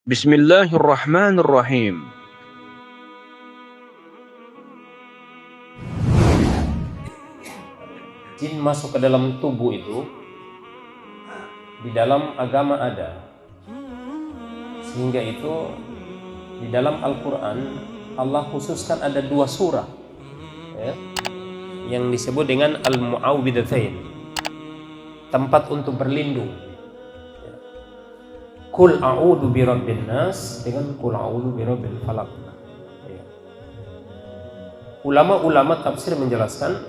Bismillahirrahmanirrahim. Jin masuk ke dalam tubuh itu di dalam agama ada, sehingga itu di dalam Al-Quran Allah khususkan ada 2 surah ya, yang disebut dengan Al-Mu'awwidhatain, tempat untuk berlindung ya. Qul a'udzu birabbin nas dengan Qul a'udzu birabbil falaq ya. Ulama-ulama tafsir menjelaskan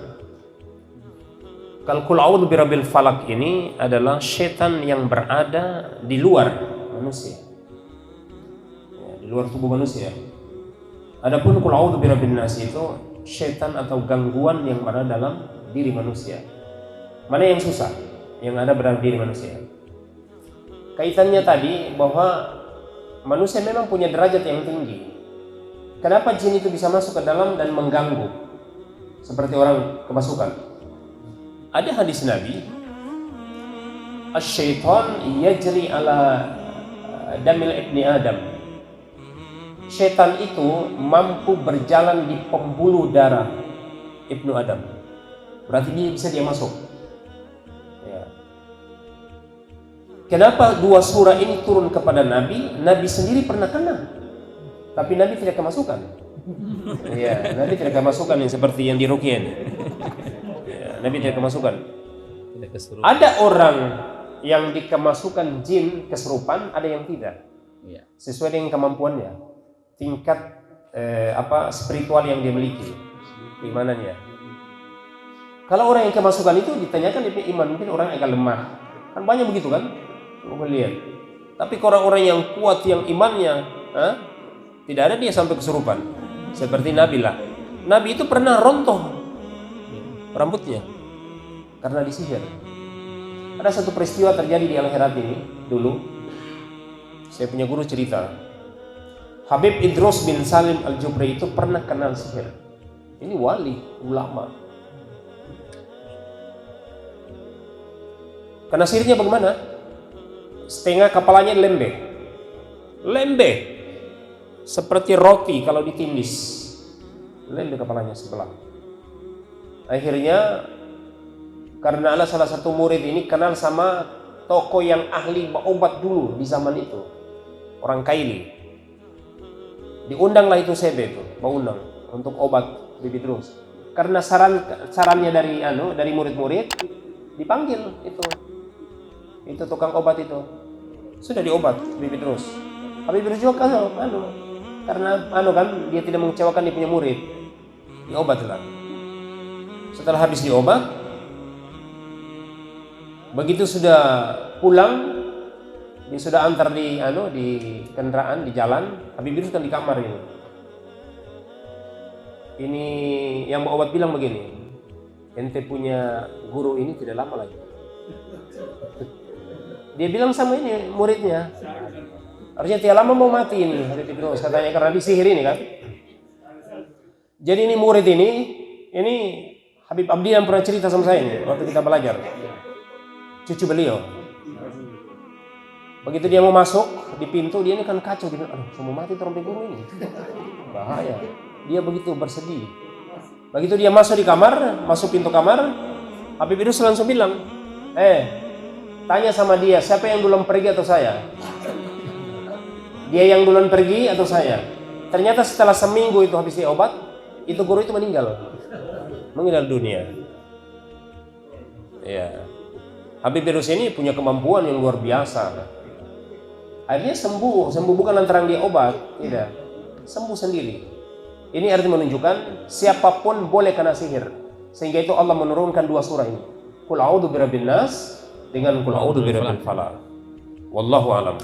kalau Qul a'udzu birabbil falaq ini adalah setan yang berada di luar manusia ya, di luar tubuh manusia. Adapun Qul a'udzu birabbin nas itu setan atau gangguan yang berada dalam diri manusia. Mana yang susah? Yang ada berada di diri manusia. Kaitannya tadi bahwa manusia memang punya derajat yang tinggi. Kenapa jin itu bisa masuk ke dalam dan mengganggu seperti orang kemasukan? Ada hadis Nabi, "Asy-syaitan yajri ala damil ibni Adam." Syaitan itu mampu berjalan di pembuluh darah Ibnu Adam. Berarti dia masuk. Ya. Kenapa 2 surah ini turun kepada Nabi? Nabi sendiri pernah kena, tapi Nabi tidak kemasukan. Ya, Nabi tidak kemasukan yang seperti yang diruqyah. Nabi tidak kemasukan. Ada orang yang dikemasukan jin kesurupan, ada yang tidak. Sesuai dengan kemampuannya, tingkat spiritual yang dia miliki, keimanannya. Kalau orang yang kemasukan itu ditanyakan dia iman, mungkin orang agak lemah. Kan banyak begitu kan? Coba lihat. Tapi orang-orang yang kuat yang imannya, tidak ada dia sampai kesurupan. Seperti Nabi lah. Nabi itu pernah rontoh rambutnya karena disihir. Ada satu peristiwa terjadi di akhirat ini dulu. Saya punya guru cerita, Habib Idrus bin Salim Al-Jubri itu pernah kenal sihir. Ini wali, ulama. Karena sihirnya bagaimana? Setengah kepalanya lembe seperti roti kalau ditimis, lembe kepalanya sebelah. Akhirnya karena ada salah satu murid ini kenal sama tokoh yang ahli obat dulu di zaman itu, orang Kaili. Diundanglah itu Sebe itu, undang untuk obat Bibi terus. Karena sarannya dari murid-murid, dipanggil itu tukang obat itu. Sudah diobat Bibi terus. Tapi berjuang karena kan dia tidak mengecewakan dia punya murid. Diobatlah. Setelah habis diobat, begitu sudah pulang, dia sudah antar di kendaraan di jalan, Habib Idrus kan di kamar ini. Ini yang bawa obat bilang begini, ente punya guru ini tidak lama lagi. Dia bilang sama ini muridnya, harusnya tidak lama mau mati ini Habib Idrus katanya karena disihir ini kan. Jadi ini murid ini Habib Abdi yang pernah cerita sama saya ini waktu kita belajar, cucu beliau. Begitu dia mau masuk di pintu, dia ini kan kacau, dia bilang, aduh, mau mati terompe guru ini, bahaya. Dia begitu bersedih. Begitu dia masuk di kamar, masuk pintu kamar, Habib Idrus langsung bilang, tanya sama dia, siapa yang duluan pergi atau saya? Dia yang duluan pergi atau saya? Ternyata setelah seminggu itu habis dia obat, itu guru itu meninggal dunia. Ya. Habib Idrus ini punya kemampuan yang luar biasa. Akhirnya sembuh bukan lantaran dia obat, tidak. Sembuh sendiri. Ini arti menunjukkan siapapun boleh kena sihir. Sehingga itu Allah menurunkan 2 surah ini. Qul a'udzu birabbin nas dengan Qul a'udzu birabbil falaq. Wallahu a'lam.